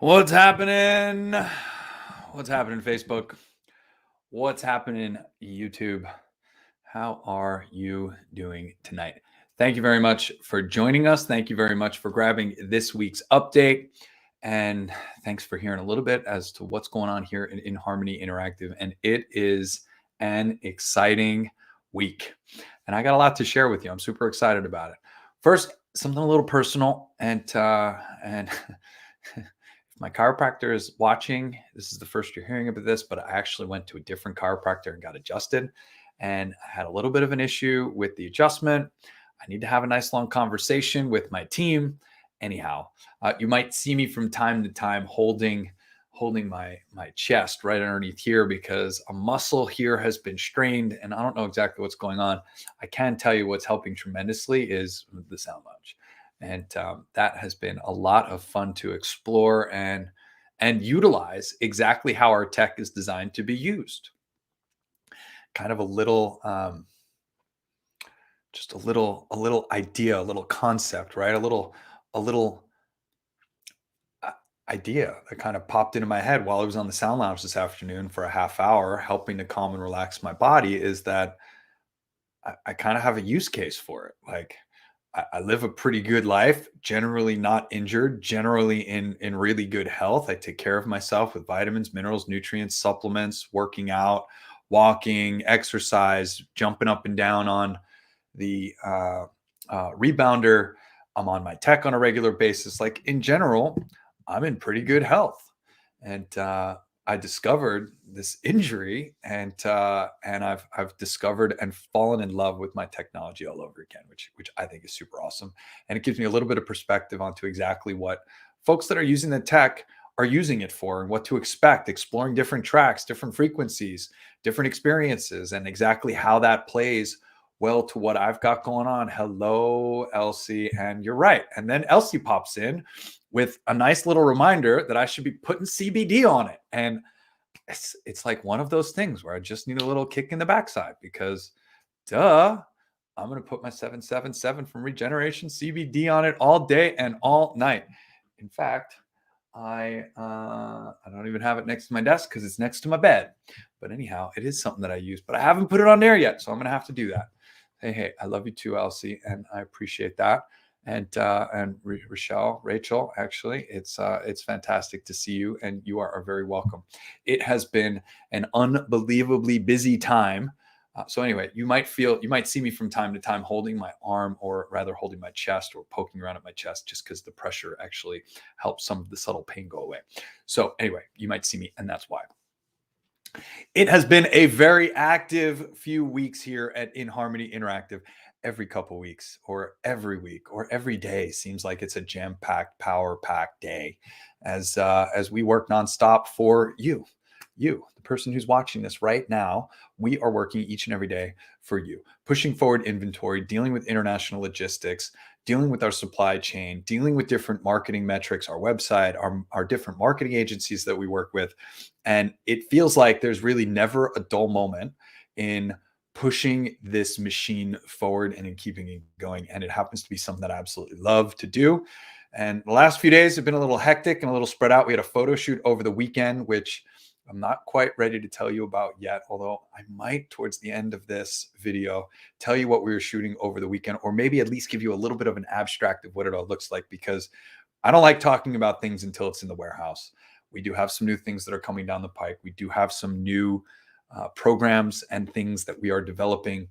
What's happening? What's happening, Facebook? What's happening, YouTube? How are you doing tonight? Thank you very much for joining us. Thank you very much for grabbing this week's update. And thanks for hearing a little bit as to what's going on here in inHarmony Interactive. And it is an exciting week. And I got a lot to share with you. I'm super excited about it. First, something a little personal. And if my chiropractor is watching, this is the first you're hearing about this, but I actually went to a different chiropractor and got adjusted. And I had a little bit of an issue with the adjustment. I need to have a nice long conversation with my team. Anyhow, you might see me from time to time holding my chest right underneath here because a muscle here has been strained and I don't know exactly what's going on. I can tell you what's helping tremendously is the sound lounge. And that has been a lot of fun to explore and utilize exactly how our tech is designed to be used. Kind of a little just a little idea, a little concept, right? A little idea that kind of popped into my head while I was on the sound lounge this afternoon for a half hour, helping to calm and relax my body, is that I kind of have a use case for it. Like I live a pretty good life, generally not injured, generally in really good health. I take care of myself with vitamins, minerals, nutrients, supplements, working out, walking, exercise, jumping up and down on the rebounder. I'm on my tech on a regular basis. Like in general, I'm in pretty good health. And I discovered this injury, and I've discovered and fallen in love with my technology all over again, which I think is super awesome. And it gives me a little bit of perspective onto exactly what folks that are using the tech are using it for and what to expect, exploring different tracks, different frequencies, different experiences, and exactly how that plays well to what I've got going on. Hello, Elsie. And you're right. And then Elsie pops in with a nice little reminder that I should be putting CBD on it. And it's like one of those things where I just need a little kick in the backside because duh, I'm going to put my 777 from Regeneration CBD on it all day and all night. In fact, I don't even have it next to my desk because it's next to my bed. But anyhow, it is something that I use, but I haven't put it on there yet. So I'm going to have to do that. Hey, I love you too, Elsie, and I appreciate that. And Rachel, actually, it's fantastic to see you, and you are very welcome. It has been an unbelievably busy time. So anyway, you might see me from time to time holding my arm, or rather holding my chest or poking around at my chest, just because the pressure actually helps some of the subtle pain go away. So anyway, you might see me, and that's why. It has been a very active few weeks here at inHarmony Interactive. Every couple weeks, or every week, or every day seems like it's a jam-packed, power-packed day as we work nonstop for you, the person who's watching this right now. We are working each and every day for you, pushing forward inventory, dealing with international logistics, dealing with our supply chain, dealing with different marketing metrics, our website, our different marketing agencies that we work with. And it feels like there's really never a dull moment in pushing this machine forward and in keeping it going. And it happens to be something that I absolutely love to do. And the last few days have been a little hectic and a little spread out. We had a photo shoot over the weekend, which I'm not quite ready to tell you about yet, although I might towards the end of this video tell you what we were shooting over the weekend, or maybe at least give you a little bit of an abstract of what it all looks like, because I don't like talking about things until it's in the warehouse. We do have some new things that are coming down the pike. We do have some new programs and things that we are developing.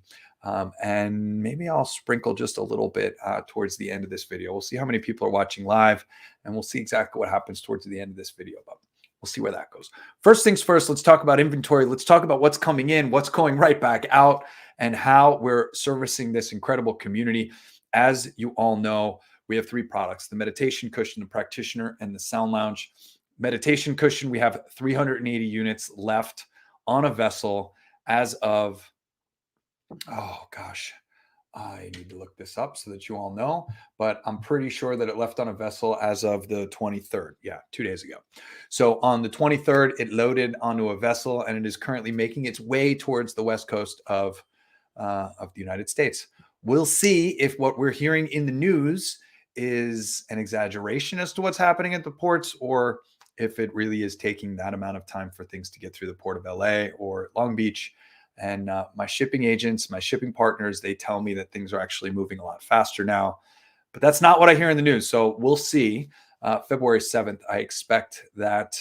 And maybe I'll sprinkle just a little bit towards the end of this video. We'll see how many people are watching live, and we'll see exactly what happens towards the end of this video. But we'll see where that goes. First things first, let's talk about inventory. Let's talk about what's coming in, what's going right back out, and how we're servicing this incredible community. As you all know, we have three products: the meditation cushion, the practitioner, and the sound lounge. Meditation cushion, we have 380 units left on a vessel as of, oh gosh, I need to look this up so that you all know, but I'm pretty sure that it left on a vessel as of the 23rd. Yeah, 2 days ago. So on the 23rd, it loaded onto a vessel, and it is currently making its way towards the west coast of the United States. We'll see if what we're hearing in the news is an exaggeration as to what's happening at the ports, or if it really is taking that amount of time for things to get through the port of LA or Long Beach. And my shipping agents, my shipping partners, they tell me that things are actually moving a lot faster now. But that's not what I hear in the news. So we'll see. February 7th, I expect that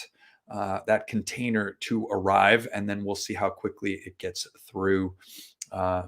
container to arrive, and then we'll see how quickly it gets through.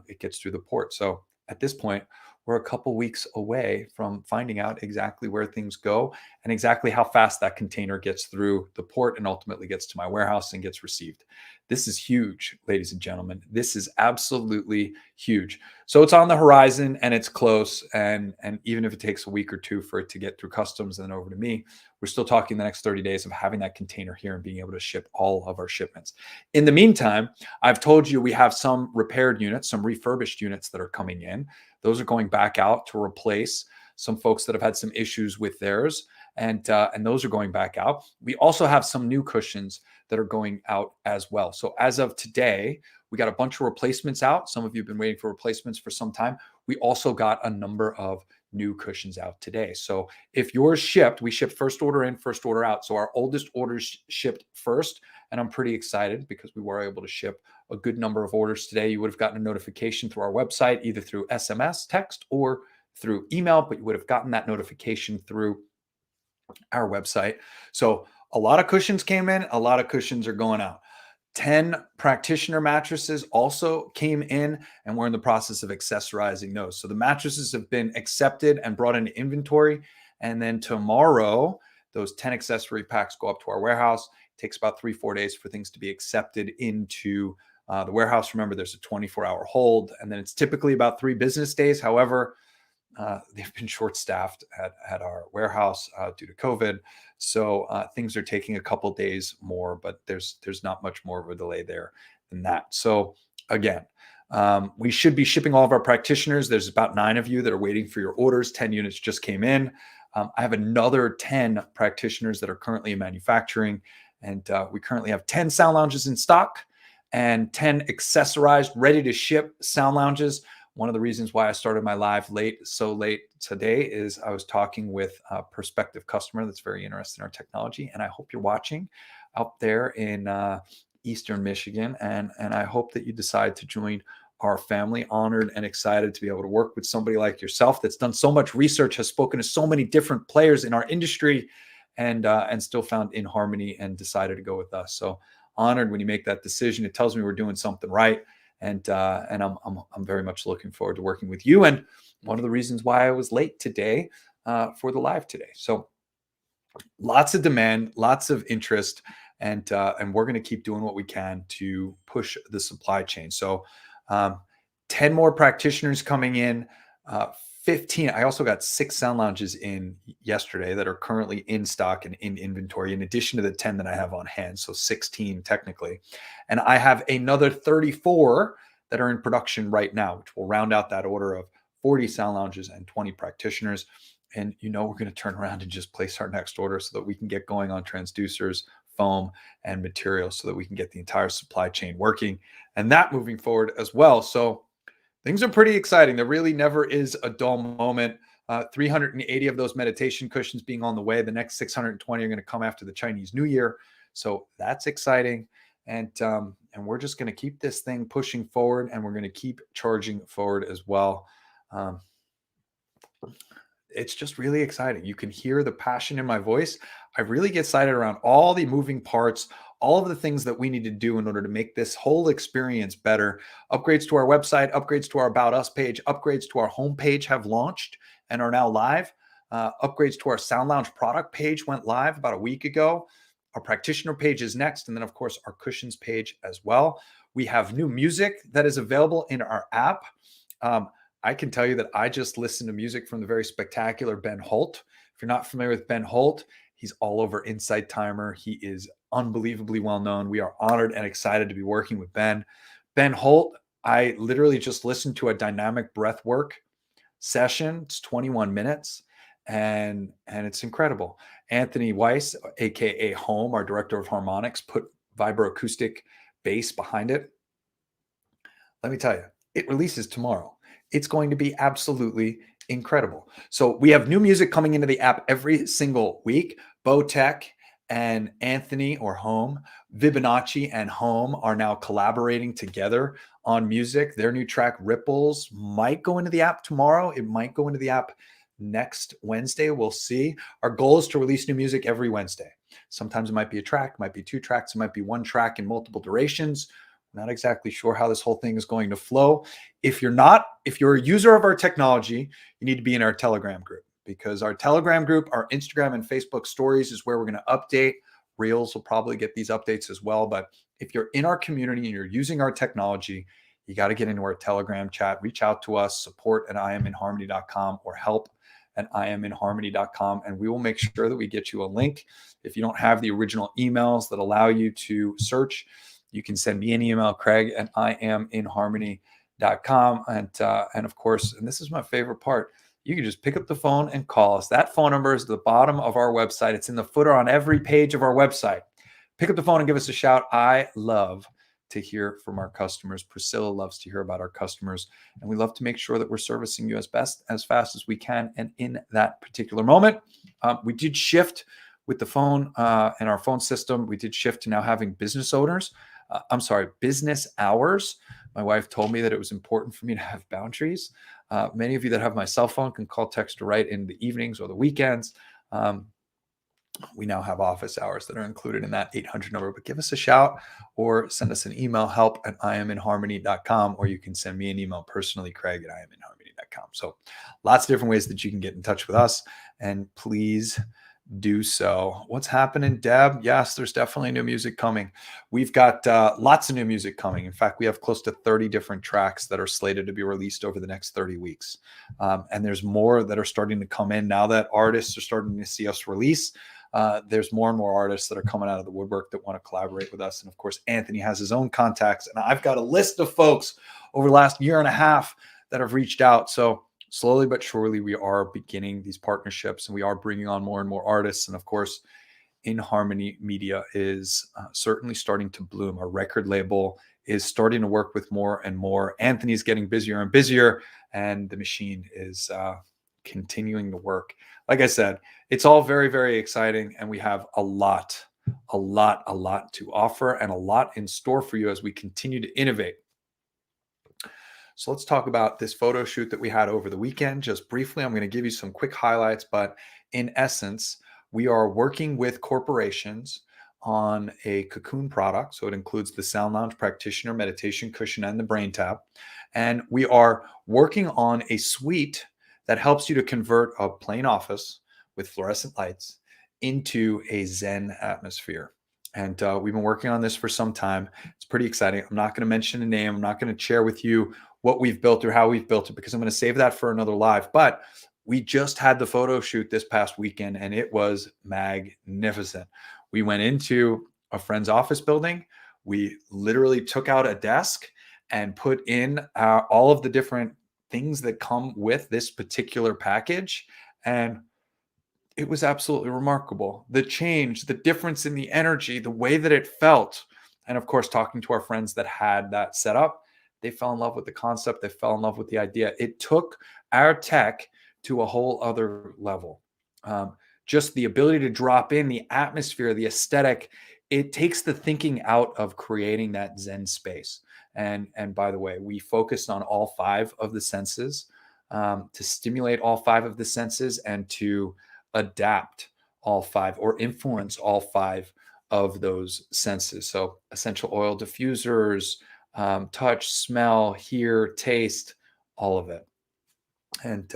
It gets through the port. So at this point, we're a couple weeks away from finding out exactly where things go and exactly how fast that container gets through the port and ultimately gets to my warehouse and gets received. This is huge, ladies and gentlemen. This is absolutely huge. So it's on the horizon and it's close. And even if it takes a week or two for it to get through customs and then over to me, we're still talking the next 30 days of having that container here and being able to ship all of our shipments. In the meantime, I've told you we have some repaired units, some refurbished units that are coming in. Those are going back out to replace some folks that have had some issues with theirs, and those are going back out. We also have some new cushions that are going out as well. So as of today, we got a bunch of replacements out. Some of you have been waiting for replacements for some time. We also got a number of new cushions out today. So if yours shipped, we shipped first order in, first order out. So our oldest orders shipped first, and I'm pretty excited because we were able to ship a good number of orders today. You would have gotten a notification through our website, either through SMS, text, or through email, but you would have gotten that notification through our website. So a lot of cushions came in, a lot of cushions are going out. 10 practitioner mattresses also came in, and we're in the process of accessorizing those. So the mattresses have been accepted and brought into inventory. And then tomorrow, those 10 accessory packs go up to our warehouse. It takes about 3-4 days for things to be accepted into the warehouse. Remember, there's a 24-hour hold, and then it's typically about 3 business days. However, they've been short-staffed at our warehouse due to COVID. So things are taking a couple days more, but there's not much more of a delay there than that. So again, we should be shipping all of our practitioners. There's about 9 of you that are waiting for your orders. 10 units just came in. I have another 10 practitioners that are currently in manufacturing, and we currently have 10 sound lounges in stock and 10 accessorized, ready to ship sound lounges. One of the reasons why I started my live so late today is I was talking with a prospective customer that's very interested in our technology. And I hope you're watching out there in Eastern Michigan. And I hope that you decide to join our family. Honored and excited to be able to work with somebody like yourself that's done so much research, has spoken to so many different players in our industry, and still found inHarmony and decided to go with us. So honored when you make that decision. It tells me we're doing something right. And I'm very much looking forward to working with you. And one of the reasons why I was late today for the live today. So lots of demand, lots of interest, and we're going to keep doing what we can to push the supply chain. So 10 more practitioners coming in, 15. I also got 6 sound lounges in yesterday that are currently in stock and in inventory, in addition to the 10 that I have on hand. So 16 technically. And I have another 34 that are in production right now, which will round out that order of 40 sound lounges and 20 practitioners. And we're going to turn around and just place our next order so that we can get going on transducers, foam, and materials so that we can get the entire supply chain working and that moving forward as well. So things are pretty exciting. There really never is a dull moment. 380 of those meditation cushions being on the way. The next 620 are going to come after the Chinese New Year. So that's exciting. And we're just going to keep this thing pushing forward, and we're going to keep charging forward as well. It's just really exciting. You can hear the passion in my voice. I really get excited around all the moving parts, all of the things that we need to do in order to make this whole experience better. Upgrades to our website, upgrades to our About Us page, upgrades to our homepage have launched and are now live. Upgrades to our Sound Lounge product page went live about a week ago. Our practitioner page is next. And then, of course, our cushions page as well. We have new music that is available in our app. I can tell you that I just listened to music from the very spectacular Ben Holt. If you're not familiar with Ben Holt, he's all over Insight Timer. He is unbelievably well known. We are honored and excited to be working with Ben. Ben Holt, I literally just listened to a dynamic breath work session. It's 21 minutes, and it's incredible. Anthony Weiss, aka Home, our director of harmonics, put vibroacoustic bass behind it. Let me tell you, it releases tomorrow. It's going to be absolutely incredible. So we have new music coming into the app every single week. Bo Tech and Anthony or Home, Fibonacci and Home are now collaborating together on music. Their new track Ripples might go into the app tomorrow. It might go into the app next Wednesday. We'll see. Our goal is to release new music every Wednesday. Sometimes it might be a track, it might be two tracks, it might be one track in multiple durations. We're not exactly sure how this whole thing is going to flow. If you're a user of our technology, you need to be in our Telegram group, because our Telegram group, our Instagram and Facebook stories is where we're going to update. Reels will probably get these updates as well. But if you're in our community and you're using our technology, you got to get into our Telegram chat, reach out to us, support at inharmony.com or help at inharmony.com. And we will make sure that we get you a link. If you don't have the original emails that allow you to search, you can send me an email, Craig at inharmony.com. And of course, and this is my favorite part, you can just pick up the phone and call us. That phone number is at the bottom of our website. It's in the footer on every page of our website. Pick up the phone and give us a shout. I love to hear from our customers. Priscilla loves to hear about our customers. And we love to make sure that we're servicing you as fast as we can. And in that particular moment, we did shift with the phone and our phone system. We did shift to now having business hours. My wife told me that it was important for me to have boundaries. Many of you that have my cell phone can call, text, or write in the evenings or the weekends. We now have office hours that are included in that 800 number, but give us a shout or send us an email, help at inharmony.com, or you can send me an email personally, Craig at inharmony.com. So lots of different ways that you can get in touch with us, and please do so. What's happening, Deb? Yes, there's definitely new music coming. We've got lots of new music coming. In fact, we have close to 30 different tracks that are slated to be released over the next 30 weeks. And there's more that are starting to come in now that artists are starting to see us release. There's more and more artists that are coming out of the woodwork that want to collaborate with us. And of course, Anthony has his own contacts. And I've got a list of folks over the last year and a half that have reached out. So slowly but surely, we are beginning these partnerships, and we are bringing on more and more artists. And of course, inHarmony Media is certainly starting to bloom. Our record label is starting to work with more and more. Anthony's getting busier and busier, and the machine is continuing to work. Like I said, it's all very, very exciting, and we have a lot to offer and a lot in store for you as we continue to innovate. So let's talk about this photo shoot that we had over the weekend. Just briefly, I'm going to give you some quick highlights, but in essence, we are working with corporations on a Cocoon product. So it includes the Sound Lounge Practitioner Meditation Cushion and the Brain Tab. And we are working on a suite that helps you to convert a plain office with fluorescent lights into a Zen atmosphere. And we've been working on this for some time. It's pretty exciting. I'm not going to mention a name. I'm not going to share with you what we've built or how we've built it, because I'm going to save that for another live. But we just had the photo shoot this past weekend, and it was magnificent. We went into a friend's office building. We literally took out a desk and put in all of the different things that come with this particular package. And it was absolutely remarkable. The change, the difference in the energy, the way that it felt. And of course, talking to our friends that had that set up, they fell in love with the concept. They fell in love with the idea. It took our tech to a whole other level. Just the ability to drop in the atmosphere, the aesthetic, it takes the thinking out of creating that Zen space. And by the way, we focused on all 5 of the senses, to stimulate all 5 of the senses and to adapt all 5 or influence all 5 of those senses. So essential oil diffusers, touch, smell, hear, taste, all of it. And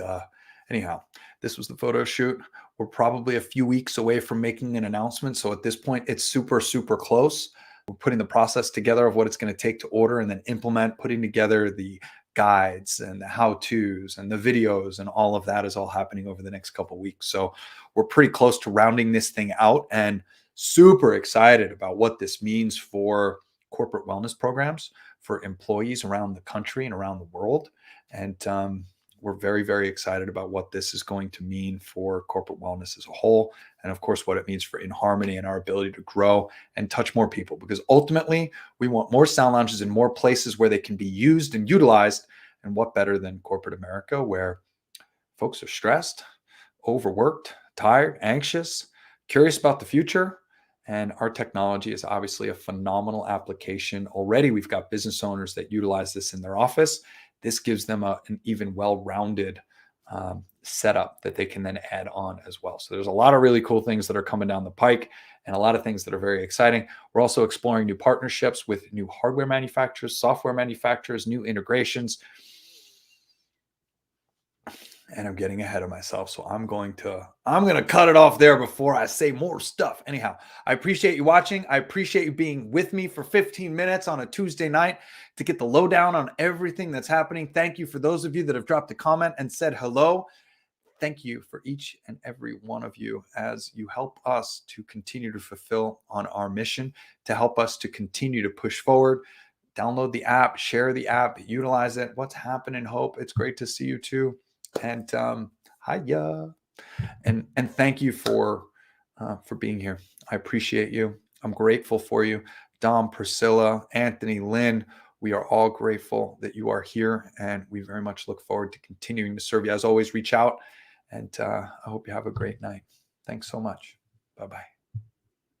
anyhow, this was the photo shoot. We're probably a few weeks away from making an announcement. So at this point, it's super, super close. We're putting the process together of what it's going to take to order and then implement, putting together the guides and the how-tos and the videos, and all of that is all happening over the next couple of weeks. So we're pretty close to rounding this thing out, and super excited about what this means for corporate wellness programs for employees around the country and around the world. And we're very, very excited about what this is going to mean for corporate wellness as a whole. And of course, what it means for inHarmony and our ability to grow and touch more people, because ultimately we want more sound lounges in more places where they can be used and utilized. And what better than corporate America, where folks are stressed, overworked, tired, anxious, curious about the future. And our technology is obviously a phenomenal application. Already, we've got business owners that utilize this in their office. This gives them an even well-rounded setup that they can then add on as well. So there's a lot of really cool things that are coming down the pike and a lot of things that are very exciting. We're also exploring new partnerships with new hardware manufacturers, software manufacturers, new integrations. And I'm getting ahead of myself. So I'm going to cut it off there before I say more stuff. Anyhow, I appreciate you watching. I appreciate you being with me for 15 minutes on a Tuesday night to get the lowdown on everything that's happening. Thank you for those of you that have dropped a comment and said hello. Thank you for each and every one of you as you help us to continue to fulfill on our mission, to help us to continue to push forward. Download the app, share the app, utilize it. What's happening, Hope? It's great to see you too. And hiya. And thank you for being here. I appreciate you. I'm grateful for you. Dom, Priscilla, Anthony, Lynn, we are all grateful that you are here, and we very much look forward to continuing to serve you. As always, reach out, and I hope you have a great night. Thanks so much. Bye-bye.